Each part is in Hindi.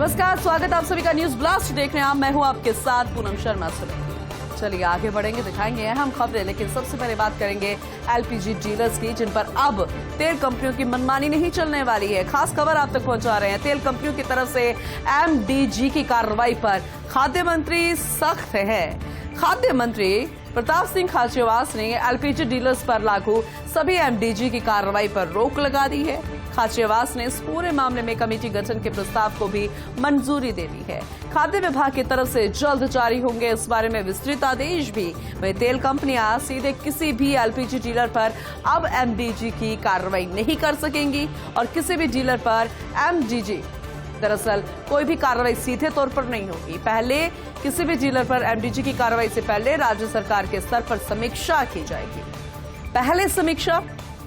नमस्कार, स्वागत आप सभी का न्यूज ब्लास्ट देख रहे हैं आप। मैं हूं आपके साथ पूनम शर्मा। चलिए आगे बढ़ेंगे, दिखाएंगे अहम खबरें, लेकिन सबसे पहले बात करेंगे एलपीजी डीलर्स की, जिन पर अब तेल कंपनियों की मनमानी नहीं चलने वाली है। खास खबर आप तक पहुंचा रहे हैं। तेल कंपनियों की तरफ से एमडीजी की कार्रवाई पर खाद्य मंत्री सख्त है। खाद्य मंत्री प्रताप सिंह खाचरियावास ने एलपीजी डीलर्स पर लागू सभी एमडीजी की कार्रवाई पर रोक लगा दी है। खाचरियावास ने इस पूरे मामले में कमेटी गठन के प्रस्ताव को भी मंजूरी दे दी है। खाद्य विभाग की तरफ से जल्द जारी होंगे इस बारे में विस्तृत आदेश भी। वहीं तेल कंपनियां सीधे किसी भी एलपीजी डीलर पर अब एमडीजी की कार्रवाई नहीं कर सकेंगी और किसी भी डीलर पर एमडीजी दरअसल कोई भी कार्रवाई सीधे तौर पर नहीं होगी। पहले किसी भी डीलर पर एमडीजी की कार्रवाई से पहले राज्य सरकार के स्तर पर समीक्षा की जाएगी। पहले समीक्षा,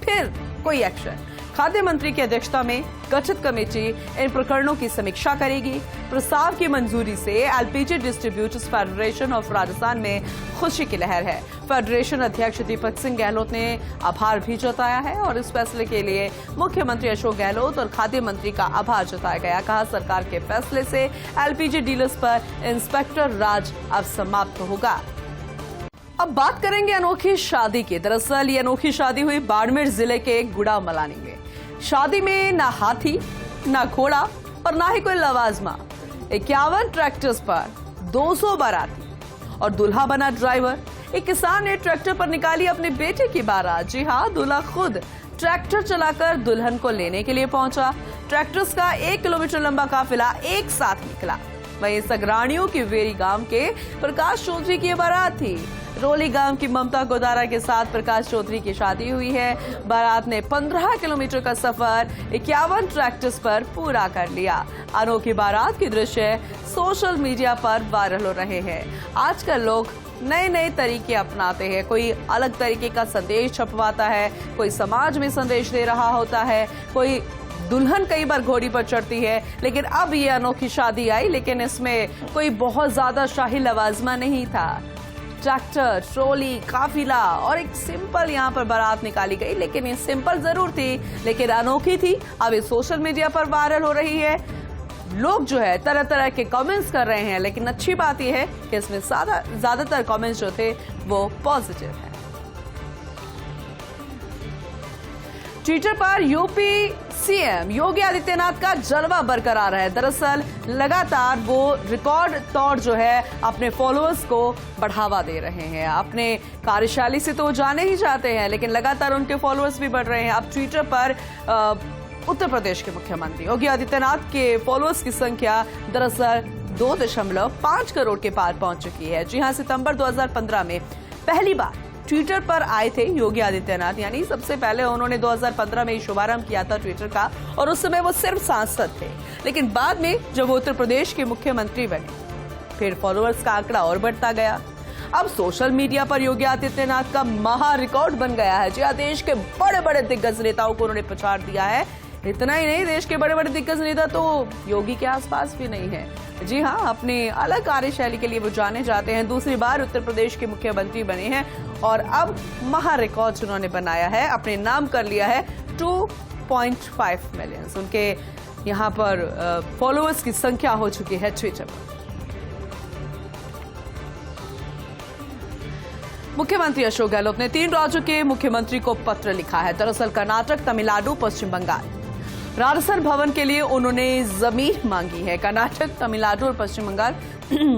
फिर कोई एक्शन। खाद्य मंत्री की अध्यक्षता में गठित कमेटी इन प्रकरणों की समीक्षा करेगी। प्रस्ताव की मंजूरी से LPG distributors federation of Rajasthan में खुशी की लहर है। फेडरेशन अध्यक्ष दीपक सिंह गहलोत ने आभार भी जताया है और इस फैसले के लिए मुख्यमंत्री अशोक गहलोत और खाद्य मंत्री का आभार जताया गया। कहा, सरकार के फैसले से एलपीजी डीलर्स पर इंस्पेक्टर राज अब समाप्त होगा। अब बात करेंगे अनोखी शादी की। दरअसल ये अनोखी शादी हुई बाड़मेर जिले के गुड़ा मलानी में। शादी में ना हाथी, ना घोड़ा और ना ही कोई लवाजमा। 51 ट्रैक्टर्स पर 200 बाराती और दूल्हा बना ड्राइवर। एक किसान ने ट्रैक्टर पर निकाली अपने बेटे की बारात। जी हां, दूल्हा खुद ट्रैक्टर चलाकर दुल्हन को लेने के लिए पहुंचा। ट्रैक्टर्स का 1 किलोमीटर लंबा काफिला एक साथ निकला। वहीं सगरानियों की वेरी गांव के प्रकाश चौधरी की बारात थी। रोली गांव की ममता गोदारा के साथ प्रकाश चौधरी की शादी हुई है। बारात ने 15 किलोमीटर का सफर 51 ट्रैक्टर्स पर पूरा कर लिया। अनोखी बारात के दृश्य सोशल मीडिया पर वायरल हो रहे हैं। आजकल लोग नए नए तरीके अपनाते हैं। कोई अलग तरीके का संदेश छपवाता है, कोई समाज में संदेश दे रहा होता है, कोई दुल्हन कई बार घोड़ी पर चढ़ती है। लेकिन अब ये अनोखी शादी आई, लेकिन इसमें कोई बहुत ज्यादा शाही लवाजमा नहीं था। ट्रैक्टर, ट्रॉली, काफिला और एक सिंपल यहाँ पर बारात निकाली गई। लेकिन ये सिंपल जरूर थी, लेकिन अनोखी थी। अब ये सोशल मीडिया पर वायरल हो रही है। लोग जो है तरह तरह के कमेंट्स कर रहे हैं, लेकिन अच्छी बात यह है कि इसमें ज्यादातर कमेंट्स जो थे वो पॉजिटिव है। ट्विटर पर यूपी सीएम योगी आदित्यनाथ का जलवा बरकरार है। दरअसल लगातार वो रिकॉर्ड तौर जो है अपने फॉलोअर्स को बढ़ावा दे रहे हैं। अपने कार्यशैली से तो जाने ही जाते हैं, लेकिन लगातार उनके फॉलोअर्स भी बढ़ रहे हैं। अब ट्विटर पर उत्तर प्रदेश के मुख्यमंत्री योगी आदित्यनाथ के फॉलोअर्स की संख्या दरअसल 2.5 करोड़ के पार पहुंच चुकी है। जी हां, सितंबर 2015 में पहली बार ट्विटर पर आए थे योगी आदित्यनाथ। यानी सबसे पहले उन्होंने 2015 में शुभारंभ किया था ट्विटर का, और उस समय वो सिर्फ सांसद थे। लेकिन बाद में जब वो उत्तर प्रदेश के मुख्यमंत्री बने, फिर फॉलोअर्स का आंकड़ा और बढ़ता गया। अब सोशल मीडिया पर योगी आदित्यनाथ का महा रिकॉर्ड बन गया है। जी, देश के बड़े बड़े दिग्गज नेताओं को उन्होंने प्रचार दिया है। इतना ही नहीं, देश के बड़े बड़े दिग्गज नेता तो योगी के आसपास भी नहीं है। जी हां, अपनी अलग कार्यशैली के लिए वो जाने जाते हैं। दूसरी बार उत्तर प्रदेश के मुख्यमंत्री बने हैं और अब महा रिकॉर्ड उन्होंने बनाया है, अपने नाम कर लिया है 2.5 मिलियन। उनके यहां पर फॉलोअर्स की संख्या हो चुकी है ट्विटर पर। मुख्यमंत्री अशोक गहलोत ने 3 राज्यों के मुख्यमंत्री को पत्र लिखा है। दरअसल कर्नाटक, तमिलनाडु, पश्चिम बंगाल राजस्थान भवन के लिए उन्होंने जमीन मांगी है। कर्नाटक, तमिलनाडु और पश्चिम बंगाल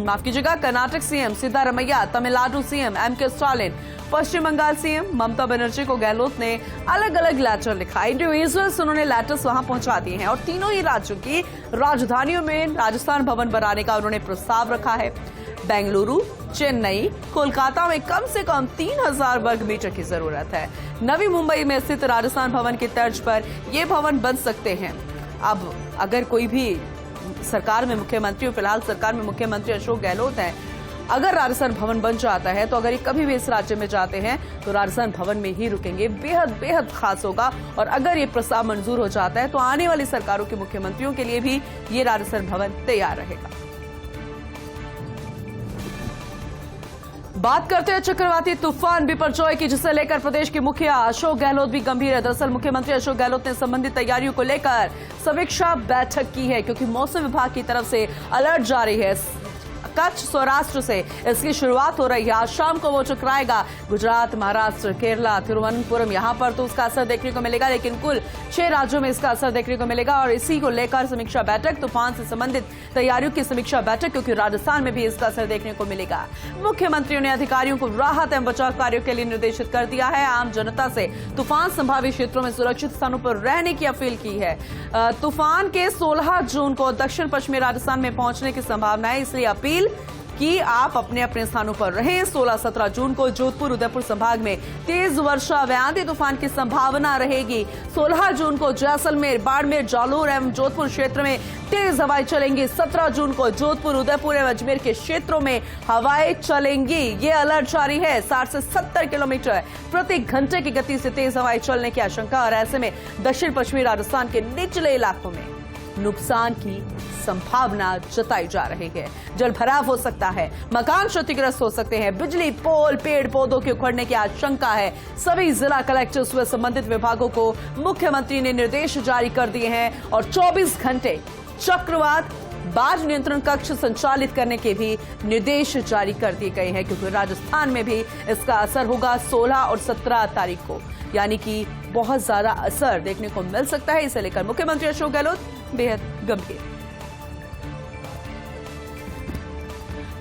माफ कीजिएगा, Karnataka CM Siddaramaiah, Tamil Nadu CM MK Stalin, Paschim Bangal CM Mamata Banerjee को गहलोत ने अलग अलग लेटर लिखा। इंडिविजुअल्स उन्होंने लेटर्स वहां पहुंचा दिए हैं और तीनों ही राज्यों की राजधानियों में राजस्थान भवन बनाने का उन्होंने प्रस्ताव रखा है। बेंगलुरु, चेन्नई, कोलकाता में कम से कम 3000 वर्ग मीटर की जरूरत है। नवी मुंबई में स्थित राजस्थान भवन की तर्ज पर ये भवन बन सकते हैं। अब अगर कोई भी सरकार में मुख्यमंत्री, फिलहाल सरकार में मुख्यमंत्री अशोक गहलोत हैं, अगर राजस्थान भवन बन जाता है तो अगर ये कभी भी इस राज्य में जाते हैं तो राजस्थान भवन में ही रुकेंगे। बेहद बेहद खास होगा। और अगर ये प्रस्ताव मंजूर हो जाता है तो आने वाली सरकारों के मुख्यमंत्रियों के लिए भी ये राजस्थान भवन तैयार रहेगा। बात करते हैं चक्रवाती तूफान बिपरजॉय की, जिसे लेकर प्रदेश के मुखिया अशोक गहलोत भी गंभीर है। दरअसल मुख्यमंत्री अशोक गहलोत ने संबंधित तैयारियों को लेकर समीक्षा बैठक की है, क्योंकि मौसम विभाग की तरफ से अलर्ट जारी है। कच्छ सौराष्ट्र से इसकी शुरुआत हो रही है। आज शाम को वो टकराएगा गुजरात, महाराष्ट्र, केरला, तिरुवनंतपुरम, यहां पर तो उसका असर देखने को मिलेगा, लेकिन कुल 6 राज्यों में इसका असर देखने को मिलेगा। और इसी को लेकर समीक्षा बैठक, तूफान से संबंधित तैयारियों की समीक्षा बैठक, क्योंकि राजस्थान में भी इसका असर देखने को मिलेगा। मुख्यमंत्रियों ने अधिकारियों को राहत एवं बचाव कार्यों के लिए निर्देशित कर दिया है। आम जनता से तूफान संभावित क्षेत्रों में सुरक्षित स्थानों पर रहने की अपील की है। तूफान के 16 जून को दक्षिण पश्चिमी राजस्थान में पहुंचने की संभावना है, इसलिए अपील कि आप अपने अपने स्थानों पर रहें। 16-17 जून को जोधपुर, उदयपुर संभाग में तेज वर्षा व आंधी तूफान की संभावना रहेगी। 16 जून को जैसलमेर, बाड़मेर, जालोर एवं जोधपुर क्षेत्र में तेज हवाएं चलेंगी। 17 जून को जोधपुर, उदयपुर एवं अजमेर के क्षेत्रों में हवाएं चलेंगी। ये अलर्ट जारी है। 60 से 70 किलोमीटर प्रति घंटे की गति से तेज हवाएं चलने की आशंका, और ऐसे में दक्षिण पश्चिमी राजस्थान के निचले इलाकों में नुकसान की संभावना जताई जा रही है। जल भराव हो सकता है, मकान क्षतिग्रस्त हो सकते हैं, बिजली पोल, पेड़ पौधों के उखड़ने की आशंका है। सभी जिला कलेक्टर्स व संबंधित विभागों को मुख्यमंत्री ने निर्देश जारी कर दिए हैं और 24 घंटे चक्रवात बाढ़ नियंत्रण कक्ष संचालित करने के भी निर्देश जारी कर दिए गए हैं, क्योंकि राजस्थान में भी इसका असर होगा 16 और 17 तारीख को, यानी कि बहुत ज्यादा असर देखने को मिल सकता है। इसे लेकर मुख्यमंत्री अशोक गहलोत बेहद गंभीर।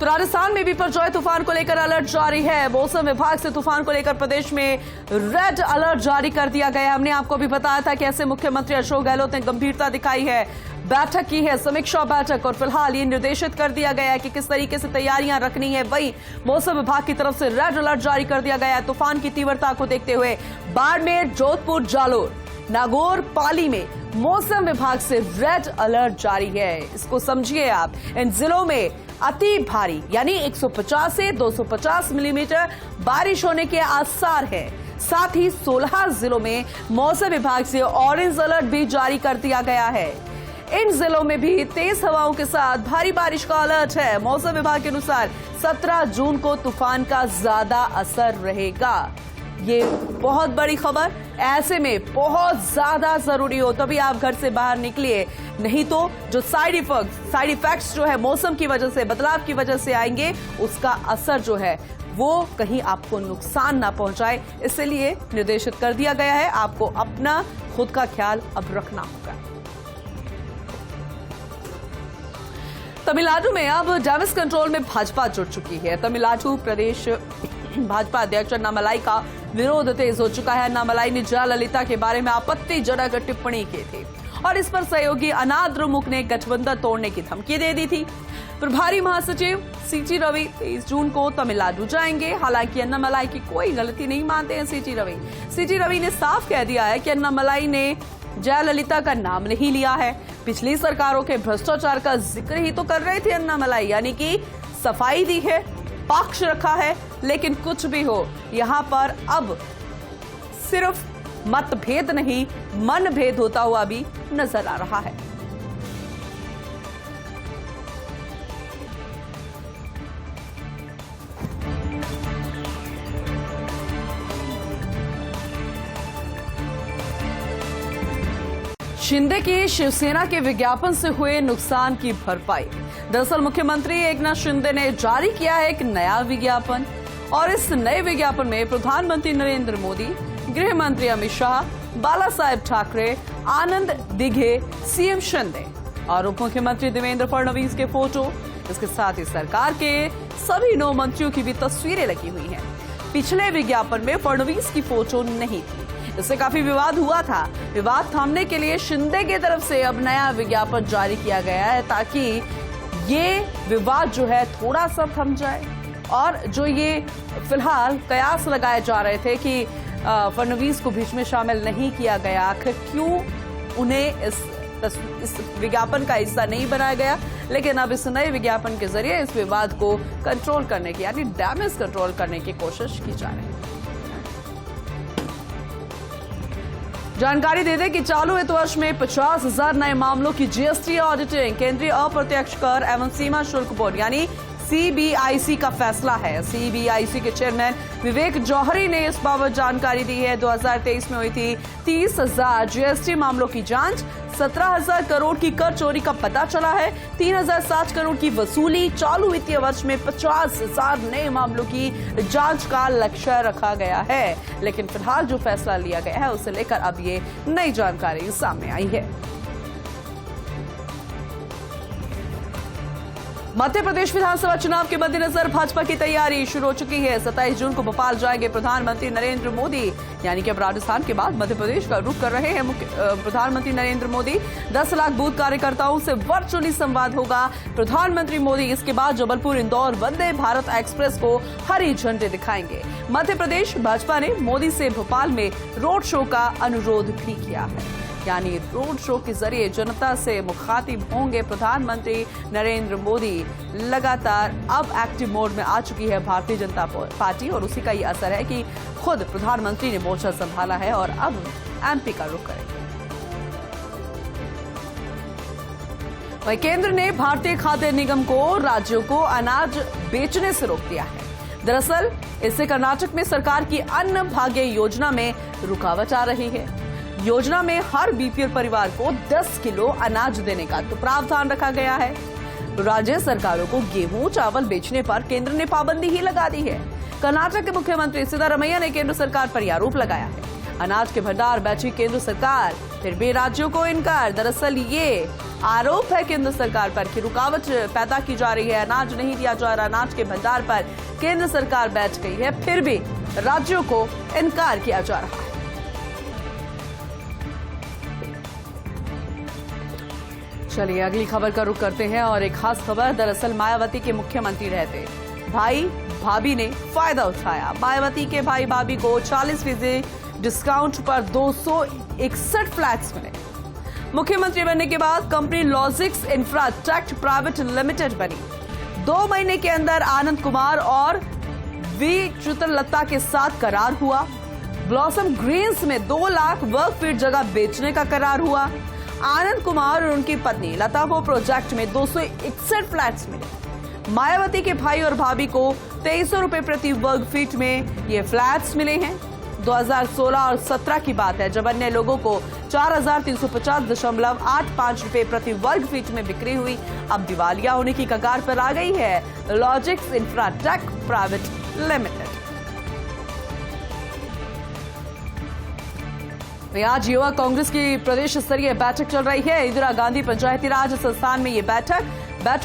तो राजस्थान में भी बिपरजॉय तूफान को लेकर अलर्ट जारी है। मौसम विभाग से तूफान को लेकर प्रदेश में रेड अलर्ट जारी कर दिया गया है। हमने आपको भी बताया था कि ऐसे मुख्यमंत्री अशोक गहलोत ने गंभीरता दिखाई है, बैठक की है, समीक्षा बैठक, और फिलहाल ये निर्देशित कर दिया गया है कि किस तरीके से तैयारियां रखनी है। वही मौसम विभाग की तरफ से रेड अलर्ट जारी कर दिया गया है। तूफान की तीव्रता को देखते हुए बाड़मेर, जोधपुर, जालोर, नागौर, पाली में मौसम विभाग से रेड अलर्ट जारी है। इसको समझिए आप, इन जिलों में अति भारी यानी 150 से 250 मिलीमीटर बारिश होने के आसार है। साथ ही 16 जिलों में मौसम विभाग से ऑरेंज अलर्ट भी जारी कर दिया गया है। इन जिलों में भी तेज हवाओं के साथ भारी बारिश का अलर्ट है। मौसम विभाग के अनुसार 17 जून को तूफान का ज्यादा असर रहेगा। ये बहुत बड़ी खबर, ऐसे में बहुत ज्यादा जरूरी हो तभी आप घर से बाहर निकलिए, नहीं तो जो साइड इफेक्ट्स जो है मौसम की वजह से, बदलाव की वजह से आएंगे, उसका असर जो है वो कहीं आपको नुकसान ना पहुंचाए। इसलिए निर्देशित कर दिया गया है, आपको अपना खुद का ख्याल अब रखना होगा। तमिलनाडु में अब डैमेज कंट्रोल में भाजपा जुट चुकी है। तमिलनाडु प्रदेश भाजपा अध्यक्ष अन्नामलाई का विरोध तेज हो चुका है। अन्नामलाई ने जयललिता के बारे में आपत्तिजनक टिप्पणी की थी और इस पर सहयोगी अनाथ द्रमुक ने गठबंधन तोड़ने की धमकी दे दी थी। प्रभारी महासचिव सीटी रवि 23 जून को तमिलनाडु जाएंगे। हालांकि अन्नामलाई की कोई गलती नहीं मानते हैं सीटी रवि। सीटी रवि ने साफ कह दिया है कि अन्नामलाई ने जयललिता का नाम नहीं लिया है। पिछली सरकारों के भ्रष्टाचार का जिक्र ही तो कर रहे थे अन्नामलाई, यानी कि सफाई दी है, पक्ष रखा है। लेकिन कुछ भी हो, यहां पर अब सिर्फ मतभेद नहीं, मनभेद होता हुआ भी नजर आ रहा है। शिंदे की शिवसेना के विज्ञापन से हुए नुकसान की भरपाई। दरअसल मुख्यमंत्री एकनाथ शिंदे ने जारी किया है एक नया विज्ञापन, और इस नए विज्ञापन में प्रधानमंत्री नरेंद्र मोदी, गृह मंत्री अमित शाह, बाला साहेब ठाकरे, आनंद दिघे, सीएम शिंदे और उप मुख्यमंत्री देवेंद्र फडणवीस के फोटो, इसके साथ ही सरकार के सभी 9 मंत्रियों की भी तस्वीरें लगी हुई हैं। पिछले विज्ञापन में फडणवीस की फोटो नहीं थी, इससे काफी विवाद हुआ था। विवाद थामने के लिए शिंदे की तरफ से अब नया विज्ञापन जारी किया गया है, ताकि ये विवाद जो है थोड़ा सा थम जाए। और जो ये फिलहाल कयास लगाए जा रहे थे कि फडणवीस को बीच में शामिल नहीं किया गया, आखिर क्यों उन्हें इस विज्ञापन का हिस्सा नहीं बनाया गया, लेकिन अब इस नए विज्ञापन के जरिए इस विवाद को कंट्रोल करने की, यानी डैमेज कंट्रोल करने की कोशिश की जा रही है। जानकारी दे दें कि चालू वित्त वर्ष में 50,000 नए मामलों की जीएसटी ऑडिटिंग केंद्रीय अप्रत्यक्ष कर एवं सीमा शुल्क बोर्ड यानी सीबीआईसी का फैसला है। सीबीआईसी के चेयरमैन विवेक जौहरी ने इस बाबत जानकारी दी है। 2023 में हुई थी 30,000 जीएसटी मामलों की जांच, 17,000 करोड़ की कर चोरी का पता चला है, 3,060 करोड़ की वसूली। चालू वित्तीय वर्ष में 50,000 नए मामलों की जांच का लक्ष्य रखा गया है। लेकिन फिलहाल जो फैसला लिया गया है उसे लेकर अब ये नई जानकारी सामने आई है। मध्य प्रदेश विधानसभा चुनाव के मद्देनजर भाजपा की तैयारी शुरू हो चुकी है। 27 जून को भोपाल जाएंगे प्रधानमंत्री नरेंद्र मोदी, यानी कि अब राजस्थान के बाद मध्य प्रदेश का रुख कर रहे हैं प्रधानमंत्री नरेंद्र मोदी। 10 लाख बूथ कार्यकर्ताओं से वर्चुअली संवाद होगा प्रधानमंत्री मोदी। इसके बाद जबलपुर इंदौर वंदे भारत एक्सप्रेस को हरी झंडी दिखाएंगे। मध्य प्रदेश भाजपा ने मोदी से भोपाल में रोड शो का अनुरोध भी किया है, यानी रोड शो के जरिए जनता से मुखातिब होंगे प्रधानमंत्री नरेंद्र मोदी। लगातार अब एक्टिव मोड में आ चुकी है भारतीय जनता पार्टी और उसी का ये असर है कि खुद प्रधानमंत्री ने मोर्चा संभाला है और अब एमपी का रुख करेंगे। वहीं केंद्र ने भारतीय खाद्य निगम को राज्यों को अनाज बेचने से रोक दिया है। दरअसल इससे कर्नाटक में सरकार की अन्न भाग्य योजना में रुकावट आ रही है। योजना में हर बीपीएल परिवार को 10 किलो अनाज देने का तो प्रावधान रखा गया है। राज्य सरकारों को गेहूं चावल बेचने पर केंद्र ने पाबंदी ही लगा दी है। कर्नाटक के मुख्यमंत्री सिद्धारमैया ने केंद्र सरकार पर यह आरोप लगाया है। अनाज के भंडार बेची केंद्र सरकार, फिर भी राज्यों को इनकार। दरअसल ये आरोप है केंद्र सरकार पर कि रुकावट पैदा की जा रही है, अनाज नहीं दिया जा रहा। अनाज के भंडार पर केंद्र सरकार बैठ गई है, फिर भी राज्यों को इनकार किया जा रहा है। चलिए अगली खबर का रुख करते हैं और एक खास खबर। दरअसल मायावती के मुख्यमंत्री रहते भाई भाभी ने फायदा उठाया। मायावती के भाई भाभी को 40% डिस्काउंट पर 261 फ्लैट्स मिले। मुख्यमंत्री बनने के बाद company logics Infratech private limited बनी। 2 महीने के अंदर आनंद कुमार और वी चित्रलता के साथ करार हुआ। ब्लॉसम ग्रीन्स में 2 लाख वर्ग फीट जगह बेचने का करार हुआ। आनंद कुमार और उनकी पत्नी लता को प्रोजेक्ट में 261 फ्लैट्स मिले। मायावती के भाई और भाभी को 2300 रुपए प्रति वर्ग फीट में ये फ्लैट्स मिले हैं। 2016 और 17 की बात है जब अन्य लोगों को 4,350.85 रुपए प्रति वर्ग फीट में बिक्री हुई। अब दिवालिया होने की कगार पर आ गई है लॉजिक्स इंफ्राटेक प्राइवेट लिमिटेड। आज युवा कांग्रेस की प्रदेश स्तरीय बैठक चल रही है। इंदिरा गांधी पंचायती राज संस्थान में ये बैठक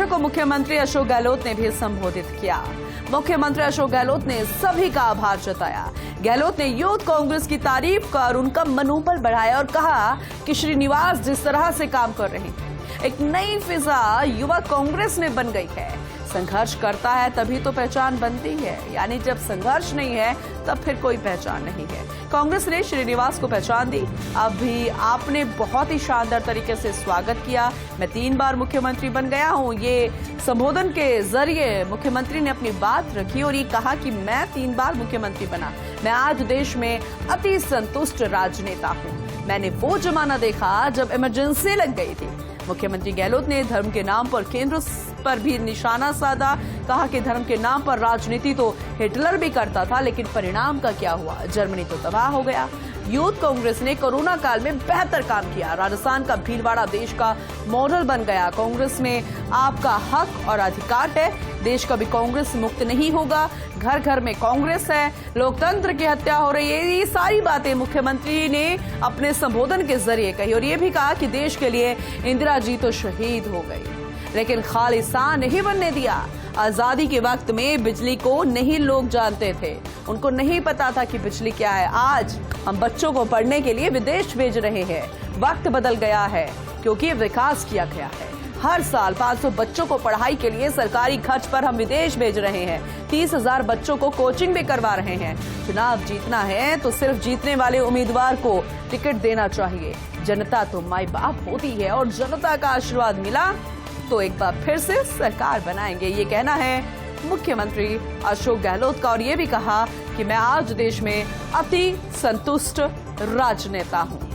को मुख्यमंत्री अशोक गहलोत ने भी संबोधित किया। मुख्यमंत्री अशोक गहलोत ने सभी का आभार जताया। गहलोत ने यूथ कांग्रेस की तारीफ कर उनका मनोबल बढ़ाया और कहा कि श्रीनिवास जिस तरह से काम कर रहे हैं, एक नई फिजा युवा कांग्रेस में बन गई है। संघर्ष करता है तभी तो पहचान बनती है, यानी जब संघर्ष नहीं है तब फिर कोई पहचान नहीं है। कांग्रेस ने श्रीनिवास को पहचान दी। अभी आपने बहुत ही शानदार तरीके से स्वागत किया। मैं 3 बार मुख्यमंत्री बन गया हूं। ये संबोधन के जरिए मुख्यमंत्री ने अपनी बात रखी और ये कहा कि मैं 3 बार मुख्यमंत्री बना। मैं आज देश में अति संतुष्ट राजनेता हूं। मैंने वो जमाना देखा जब इमरजेंसी लग गई थी। मुख्यमंत्री गहलोत ने धर्म के नाम पर केंद्र पर भी निशाना साधा। कहा कि धर्म के नाम पर राजनीति तो हिटलर भी करता था, लेकिन परिणाम का क्या हुआ? जर्मनी तो तबाह हो गया। यूथ कांग्रेस ने कोरोना काल में बेहतर काम किया। राजस्थान का भीलवाड़ा देश का मॉडल बन गया। कांग्रेस में आपका हक और अधिकार है। देश कभी कांग्रेस मुक्त नहीं होगा। घर घर में कांग्रेस है। लोकतंत्र की हत्या हो रही है। ये सारी बातें मुख्यमंत्री ने अपने संबोधन के जरिए कही और ये भी कहा कि देश के लिए इंदिरा जी तो शहीद हो गई, लेकिन खालिस्तान नहीं बनने दिया। आजादी के वक्त में बिजली को नहीं लोग जानते थे, उनको नहीं पता था कि बिजली क्या है। आज हम बच्चों को पढ़ने के लिए विदेश भेज रहे हैं। वक्त बदल गया है क्योंकि विकास किया गया है। हर साल 500 बच्चों को पढ़ाई के लिए सरकारी खर्च पर हम विदेश भेज रहे हैं। 30,000 बच्चों को कोचिंग भी करवा रहे हैं। चुनाव जीतना है तो सिर्फ जीतने वाले उम्मीदवार को टिकट देना चाहिए। जनता तो माई बाप होती है और जनता का आशीर्वाद मिला तो एक बार फिर से सरकार बनाएंगे, ये कहना है मुख्यमंत्री अशोक गहलोत का। और ये भी कहा कि मैं आज देश में अति संतुष्ट राजनेता हूं।